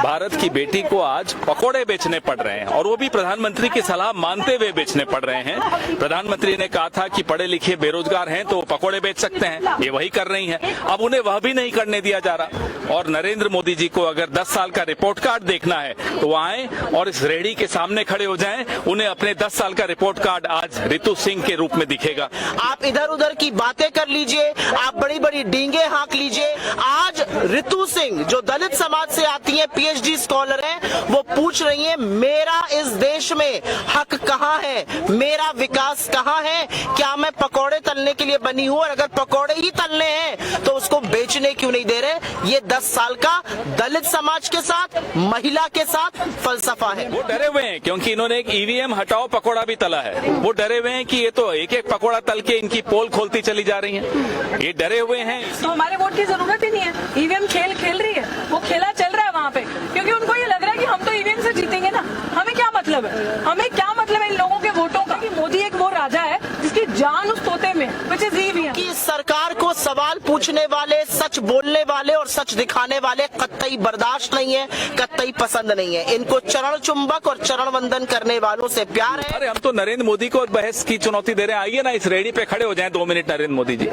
भारत की बेटी को आज पकोड़े बेचने पड़ रहे हैं और वो भी प्रधानमंत्री की सलाह मानते हुए बेचने पड़ रहे हैं। प्रधानमंत्री ने कहा था कि पढ़े लिखे बेरोजगार हैं तो पकोड़े बेच सकते हैं, ये वही कर रही हैं। अब उन्हें वह भी नहीं करने दिया जा रहा। और नरेंद्र मोदी जी को अगर 10 साल का रिपोर्ट कार्ड देखना है तो वो आए और इस रेहड़ी के सामने खड़े हो जाएं। उन्हें अपने 10 साल का रिपोर्ट कार्ड आज रितु सिंह के रूप में दिखेगा। आप इधर उधर की बातें कर लीजिए, आप बड़ी बड़ी डींगे हाँक लीजिए। आज रितु सिंह जो दलित समाज से आती है, पीएचडी स्कॉलर है, वो पूछ रही है मेरा इस देश में हक कहाँ है, मेरा विकास कहाँ है, क्या मैं पकौड़े तलने के लिए बनी हूँ, और अगर पकौड़े ही तलने हैं तो उसको बेचने क्यों नहीं दे रहे। ये 10 साल का दलित समाज के साथ, महिला के साथ फलसफा है। वो डरे हुए हैं क्योंकि इन्होंने एक ईवीएम हटाओ पकोड़ा भी तला है। वो डरे हुए हैं कि ये तो एक एक पकोड़ा तल के इनकी पोल खोलती चली जा रही है। ये डरे हुए हैं। तो हमारे वोट की जरूरत ही नहीं है। ईवीएम खेल रही है, वो खेला चल रहा है वहाँ पे, क्योंकि उनको ये लग रहा है कि हम तो ईवीएम से जीतेंगे ना। हमें क्या मतलब है, हमें क्या मतलब है इन लोगों के वोटों का। कि मोदी एक वो राजा है जिसकी जान उस तोते में, which is EVM। कि सरकार को सवाल पूछने वाले, सच बोलने वाले और सच दिखाने वाले कतई बर्दाश्त नहीं है, कतई पसंद नहीं है। इनको चरण चुंबक और चरण वंदन करने वालों से प्यार है। अरे हम तो नरेंद्र मोदी को बहस की चुनौती दे रहे हैं। आइए ना इस रेहड़ी पे खड़े हो जाएं 2 मिनट नरेंद्र मोदी जी,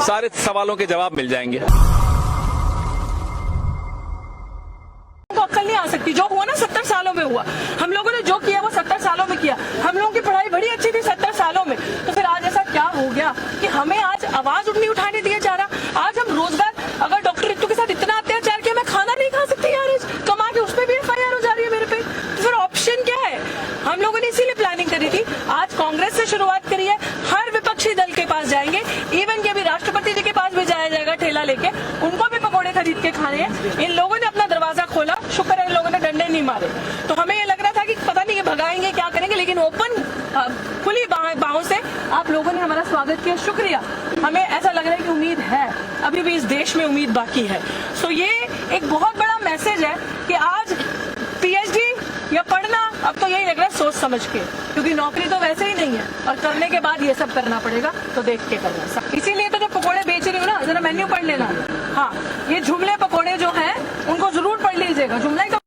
सारे सवालों के जवाब मिल जाएंगे। अक्ल नहीं आ सकती। जो हुआ ना 70 सालों में हुआ, हम लोगों ने जो किया वो 70 सालों में किया। हम लोगों की पढ़ाई बड़ी अच्छी थी 70 सालों में, तो फिर आज ऐसा क्या हो गया कि हमें आज आवाज नहीं उठाने दिया जा रहा। आज हम रोजगार, अगर डॉक्टर रितु के साथ इतना अत्याचार किया, मैं खाना नहीं खा सकती यार, कमा के उस पर भी FIR हो जा रही है मेरे पे, तो फिर ऑप्शन क्या है। हम लोगों ने इसीलिए प्लानिंग करी थी। आज कांग्रेस से शुरुआत करी है, हर विपक्षी दल के पास जाएंगे, इवन कि अभी राष्ट्रपति जी के पास भी जाया जाएगा ठेला लेके, उनको भी पकौड़े खरीद के खाने हैं। इन लोगों ने अपना दरवाजा खोला, शुक्र है इन लोगों ने डंडे नहीं मारे। तो हमें ये लग रहा था कि पता नहीं ये भगाएंगे क्या करेंगे, लेकिन ओपन खुली बाहों से आप लोगों ने हमारा स्वागत किया, शुक्रिया। हमें ऐसा लग रहा है कि उम्मीद है, अभी भी इस देश में उम्मीद बाकी है। सो ये एक बहुत बड़ा मैसेज है कि आज पीएचडी या पढ़ना अब तो यही लग रहा है सोच समझ के, क्योंकि नौकरी तो वैसे ही नहीं है और करने के बाद ये सब करना पड़ेगा, तो देख के करना। इसीलिए तो जो पकोड़े बेच रही हूँ ना, जरा मेन्यू पढ़ लेना। हाँ, ये जुमले पकोड़े जो हैं उनको जरूर पढ़ लीजिएगा। जुमला ही तो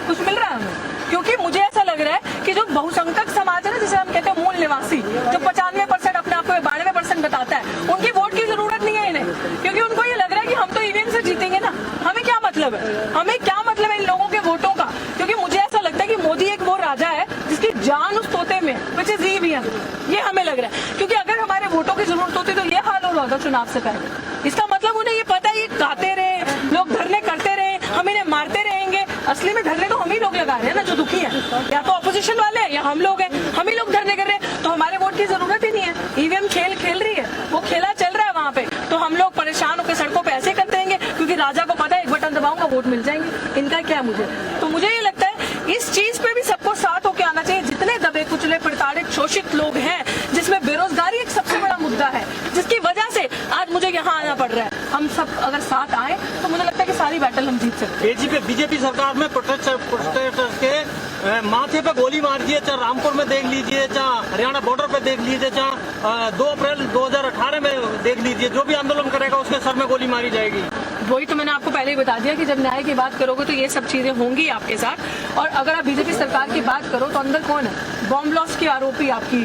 कुछ मिल रहा है हमें, क्योंकि मुझे ऐसा लग रहा है कि जो बहुसंख्यक समाज है ना, जिसे हम कहते हैं मूल निवासी, जो 95% अपने आप को 92% बताता है, उनकी वोट की जरूरत नहीं है इन्हें, क्योंकि उनको ये लग रहा है कि हम तो ईवीएम से जीतेंगे ना। हमें क्या मतलब है, हमें क्या मतलब है इन लोगों के वोटों का, क्योंकि मुझे ऐसा लगता है कि मोदी एक वो राजा है जिसकी जान उस तोते में, which is EVM। ये हमें लग रहा है, क्योंकि अगर हमारे वोटों की जरूरत होती तो ये हाल हो रहा था चुनाव से पहले। इसका मतलब उन्हें ये पता है, ये गाते रहे लोग, धरने करते रहे, हम इन्हें मारते रहेंगे। असली में धरने तो हम ही लोग लगा रहे हैं ना, जो दुखी है, या तो अपोजिशन वाले हैं या हम लोग हैं, हम ही लोग धरने कर रहे हैं। तो हमारे वोट की जरूरत ही नहीं है। ईवीएम खेल रही है, वो खेला चल रहा है वहाँ पे, तो हम लोग परेशान होकर सड़कों पे ऐसे करते रहेंगे, क्योंकि राजा को पता है एक बटन दबाऊंगा वोट मिल जाएंगे। इनका क्या मुझे, तो मुझे ये लगता है इस चीज पे भी सबको साथ होके आना चाहिए। जितने दबे कुचले प्रताड़ित शोषित लोग हैं, जिसमें बेरोजगारी एक सबसे बड़ा मुद्दा है, जिसकी वजह से आज मुझे यहाँ आना पड़ रहा है, हम सब अगर साथ आए तो मुझे लगता है कि सारी बैटल हम जीत सकते हैं। बीजेपी सरकार में प्रोटेस्टर्स के माथे पे गोली मार दी है, चाहे रामपुर में देख लीजिए, चाहे हरियाणा बॉर्डर पे देख लीजिए, चाहे 2 अप्रैल 2018 में देख लीजिए, जो भी आंदोलन करेगा उसके सर में गोली मारी जाएगी। वही तो मैंने आपको पहले ही बता दिया कि जब न्याय की बात करोगे तो ये सब चीजें होंगी आपके साथ। और अगर आप बीजेपी सरकार की बात करो तो अंदर कौन है, बॉम्ब ब्लास्ट की आरोपी आपकी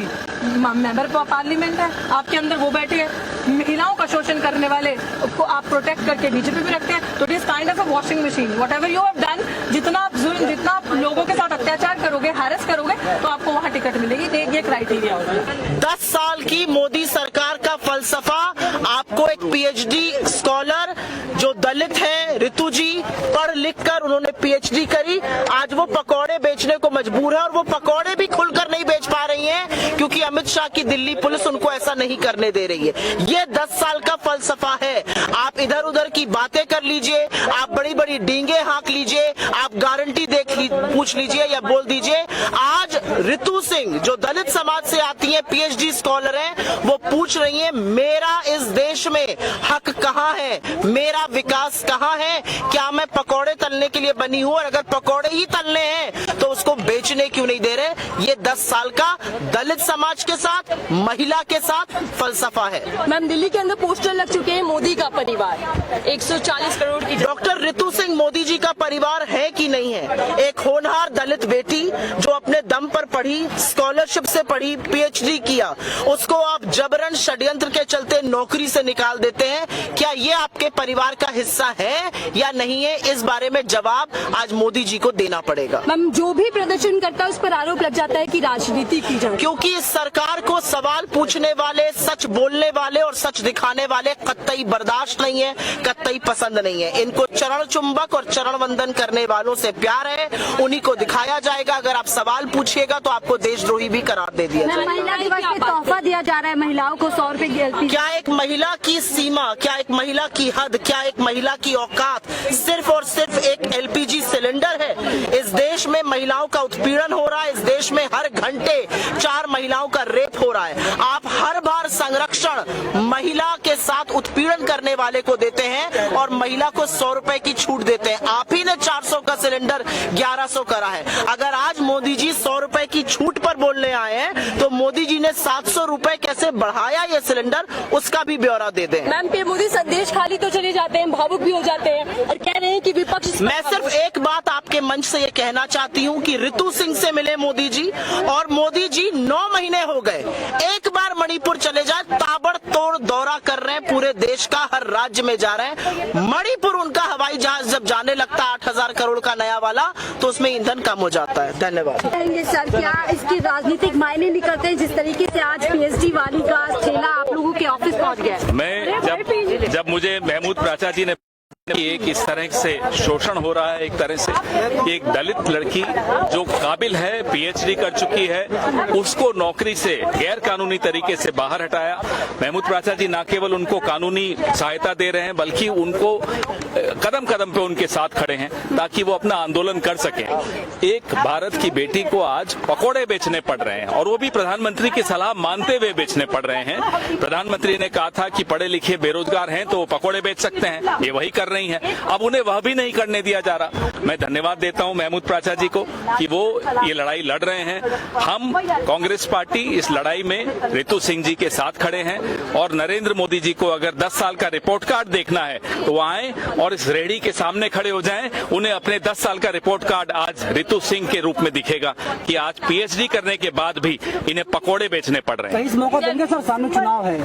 मेंबर पार्लियामेंट है, आपके अंदर वो बैठे हैं। महिलाओं का शोषण करने वाले को आप प्रोटेक्ट करके बीजेपी भी रखते हैं। तो it is kind of a washing machine. Whatever you have done, जितना आप लोगों के साथ अत्याचार करोगे, हैरेस करोगे, तो आपको वहाँ टिकट मिलेगी। ये क्राइटेरिया होगा। 10 साल की मोदी सरकार का फलसफा आपको एक पीएचडी स्कॉलर जो दलित है, रितु जी, पढ़ लिख कर उन्होंने पीएचडी करी, आज वो पकौड़े बेचने को मजबूर है। और वो पकौड़े भी खुलकर नहीं बेच पा रही हैं, क्योंकि अमित शाह की दिल्ली पुलिस उनको ऐसा नहीं करने दे रही है। ये 10 साल का फलसफा है। आप इधर उधर की बातें कर लीजिए, आप बड़ी बड़ी डींगे हाँक लीजिए, आप गारंटी पूछ लीजिए या बोल दीजिए। आज रितु सिंह जो दलित समाज से आती है, पीएचडी स्कॉलर है, वो पूछ रही है मेरा इस देश में हक कहाँ है, मेरा विकास कहाँ है, क्या मैं पकौड़े तलने तलने के लिए बनी हो, और अगर पकौड़े ही तलने हैं तो उसको बेचने क्यों नहीं दे रहे? ये 10 साल का दलित समाज के साथ, महिला के साथ फलसफा है। मैम, दिल्ली के अंदर पोस्टर लग चुके हैं मोदी का परिवार, 140 करोड़ की। डॉक्टर रितु सिंह मोदी जी का परिवार है कि नहीं है? एक होनहार दलित बेटी जो अपने दम पर पढ़ी, स्कॉलरशिप से पढ़ी, पीएचडी किया, उसको आप जबरन षड्यंत्र के चलते नौकरी से निकाल देते हैं। क्या ये आपके परिवार का हिस्सा है या नहीं है? इस बारे में जवाब आज मोदी जी को देना पड़ेगा। मैम, जो भी प्रदर्शन करता है उस पर आरोप लग जाता है कि राजनीति की जाए, क्योंकि इस सरकार को सवाल पूछने वाले, सच बोलने वाले और सच दिखाने वाले कतई बर्दाश्त नहीं है, कतई पसंद नहीं है। इनको चरण चुंबक और चरण वंदन करने वालों से प्यार है, उन्हीं को दिखाया जाएगा। अगर आप सवाल पूछिएगा तो आपको देशद्रोही भी करार दे दिया जाएगा। महिला दिवस पे तोहफा दिया जा रहा है महिलाओं को 100 रुपए की। क्या एक महिला की सीमा, क्या एक महिला की हद, क्या एक महिला की औकात सिर्फ और सिर्फ एक एलपीजी सिलेंडर है? इस देश में महिलाओं का उत्पीड़न हो रहा है, इस देश में हर घंटे 4 महिलाओं का रेप हो रहा है। आप हर बार संरक्षण महिला के साथ उत्पीड़न करने वाले को देते हैं और महिला को 100 रुपए की छूट देते हैं। आप ही ने 400 का सिलेंडर 1100 करा है। अगर आज मोदी जी 100 रुपए की छूट पर बोलने आए हैं तो मोदी जी ने 700 रुपए कैसे बढ़ाया ये सिलेंडर, उसका भी ब्यौरा दे दें। मैम, पीएम मोदी संदेश खाली तो चले जाते हैं, भावुक भी हो जाते हैं और कह रहे हैं कि विपक्ष। मैं सिर्फ एक बात आपके मंच से ये कहना चाहती हूँ कि रितु सिंह से मिले मोदी जी, और मोदी जी 9 महीने हो गए, एक बार मणिपुर चले जाए, ताबड़तोड़ दौरा कर रहे हैं, पूरे देश का हर राज्य में जा रहे हैं। मणिपुर उनका हवाई जहाज जब जाने लगता 8000 करोड़ का नया वाला, तो उसमें ईंधन कम हो जाता है। धन्यवाद। सर, क्या इसके राजनीतिक मायने निकलते हैं जिस तरीके से आज पीएचडी वाली का ठेला आप लोगों के ऑफिस पहुंच गया? मैं जब मुझे महमूद प्राचा जी ने एक इस तरह से शोषण हो रहा है, एक तरह से एक दलित लड़की जो काबिल है, पीएचडी कर चुकी है, उसको नौकरी से गैर कानूनी तरीके से बाहर हटाया। महमूद प्राचा जी न केवल उनको कानूनी सहायता दे रहे हैं बल्कि उनको कदम कदम पे उनके साथ खड़े हैं ताकि वो अपना आंदोलन कर सकें। एक भारत की बेटी को आज पकोड़े बेचने पड़ रहे हैं और वो भी प्रधानमंत्री की सलाह मानते हुए बेचने पड़ रहे हैं। प्रधानमंत्री ने कहा था कि पढ़े लिखे बेरोजगार हैं तो पकोड़े बेच सकते हैं, ये वही कर रही हैं। अब उन्हें वह भी नहीं करने दिया जा रहा। मैं धन्यवाद देता हूं महमूद प्राचा जी को कि वो ये लड़ाई लड़ रहे हैं। हम कांग्रेस पार्टी इस लड़ाई में रितु सिंह जी के साथ खड़े हैं और नरेंद्र मोदी जी को अगर 10 साल का रिपोर्ट कार्ड देखना है तो वो आए और इस रेहड़ी के सामने खड़े हो जाएं। उन्हें अपने 10 साल का रिपोर्ट कार्ड आज रितु सिंह के रूप में दिखेगा कि आज पीएचडी करने के बाद भी इन्हें पकोड़े बेचने पड़ रहे हैं। कहीं मौका देंगे सर? सामने चुनाव है,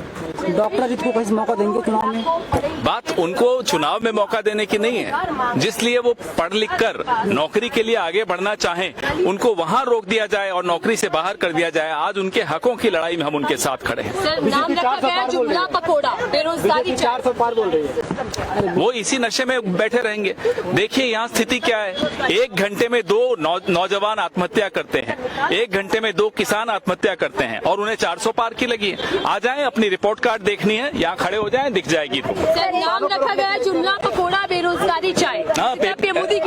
डॉक्टर अजीत को कहीं मौका देंगे चुनाव में? बात उनको चुनाव में मौका देने की नहीं है, जिसलिए वो पढ़ लिख कर नौकरी के लिए आगे बढ़ना चाहें उनको वहां रोक दिया जाए और नौकरी से बाहर कर दिया जाए। आज उनके हकों की लड़ाई में हम उनके साथ खड़े हैं। सर, नाम रखा गया जुमला पकोड़ा, बेरोजगारी 400 पार बोल रही है। वो इसी नशे में बैठे रहेंगे। देखिए यहाँ स्थिति क्या है, 1 घंटे में 2 नौजवान आत्महत्या करते हैं, 1 घंटे में 2 किसान आत्महत्या करते हैं और उन्हें 400 पार की लगी है। आ जाएं, अपनी रिपोर्ट कार्ड देखनी है, यहाँ खड़े हो जाएं, दिख जाएगी। सर, नाम रखा गया जुमला पकोड़ा, बेरोजगारी चाय।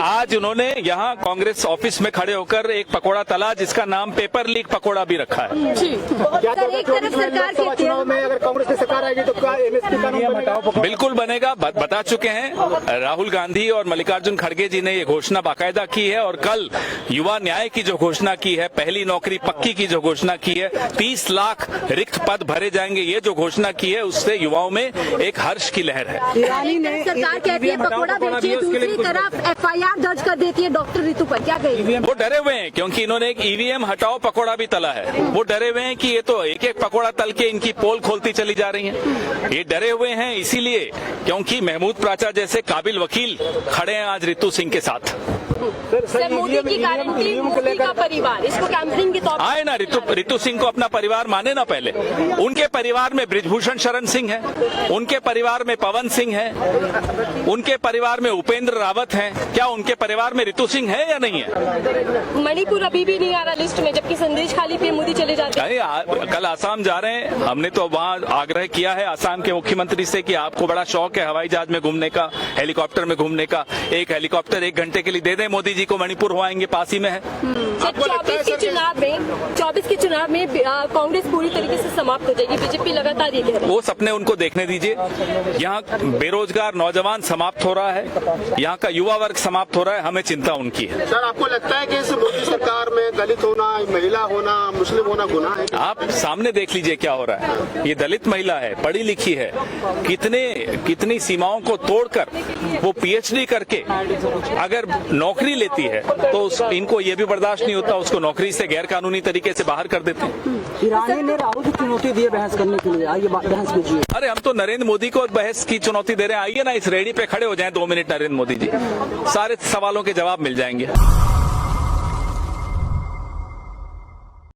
आज उन्होंने यहाँ कांग्रेस ऑफिस में खड़े होकर एक पकोड़ा तला जिसका नाम पेपर लीक पकोड़ा भी रखा है। सर, एक तरफ सरकार के चुनाव में अगर कांग्रेस की सरकार आएगी तो क्या एमएसपी कानून बनेगा? बिल्कुल बनेगा, बता चुके हैं। राहुल गांधी और मल्लिकार्जुन खड़गे जी ने ये घोषणा बाकायदा की है और कल युवा न्याय की जो घोषणा की है, पहली नौकरी पक्की की जो घोषणा की है, 30 लाख रिक्त पद भरे जाएंगे, ये जो घोषणा की है उससे युवाओं में एक हर्ष की लहर है। सरकार कहती है पकोड़ा बेचिए, दूसरी तरफ एफआईआर दर्ज कर देती है डॉक्टर रितु पर, क्या कहेंगे? वो डरे हुए हैं क्योंकि इन्होंने एक ईवीएम हटाओ पकोड़ा भी तला है। वो डरे हुए हैं कि ये तो एक एक पकोड़ा तल के इनकी पोल खोलती चली जा रही है। ये डरे हुए हैं इसीलिए क्योंकि महमूद प्राचा जैसे काबिल वकील खड़े हैं आज रितु सिंह के साथ। सर, मोदी की गारंटी, मोदी का परिवार, इसको कैंपेनिंग के तौर पर आए ना, रितु सिंह को अपना परिवार माने ना। पहले उनके परिवार में बृजभूषण शरण सिंह है, उनके परिवार में पवन सिंह है, उनके परिवार में उपेंद्र रावत हैं। क्या उनके परिवार में रितु सिंह है या नहीं है? मणिपुर अभी भी नहीं आ रहा लिस्ट में, जबकि संदेश खाली पीएम मोदी चले जाते हैं। कल आसाम जा रहे हैं, हमने तो वहाँ आग्रह किया है आसाम के मुख्यमंत्री से कि आपको बड़ा शौक है हवाई जहाज में घूमने का, हेलीकॉप्टर में घूमने का, एक हेलीकॉप्टर 1 घंटे के लिए दे दें मोदी जी को, मणिपुर हो आएंगे, पास ही में है। 24 के चुनाव में कांग्रेस पूरी तरीके से समाप्त हो जाएगी, बीजेपी लगातार ये कह रही है। वो सपने उनको देखने दीजिए। यहाँ बेरोजगार नौजवान समाप्त हो रहा है, यहाँ का युवा वर्ग समाप्त हो रहा है, हमें चिंता उनकी है। सर, आपको लगता है कि इस मोदी सरकार में दलित होना, महिला होना, मुस्लिम होना गुनाह है? आप सामने देख लीजिए क्या हो रहा है। ये दलित महिला है, पढ़ी लिखी है, कितनी सीमाओं को तोड़कर वो पीएचडी करके अगर नौकरी लेती है तो इनको ये भी बर्दाश्त नहीं होता, उसको नौकरी से गैर कानूनी तरीके से बाहर कर देते हैं। ईरानी ने राहुल को चुनौती दी है बहस करने के लिए, आइए बहस कीजिए। अरे हम तो नरेंद्र मोदी को बहस की चुनौती दे रहे हैं। आइए ना इस रेडी पे खड़े हो जाएं 2 मिनट नरेंद्र मोदी जी, सारे सवालों के जवाब मिल जाएंगे।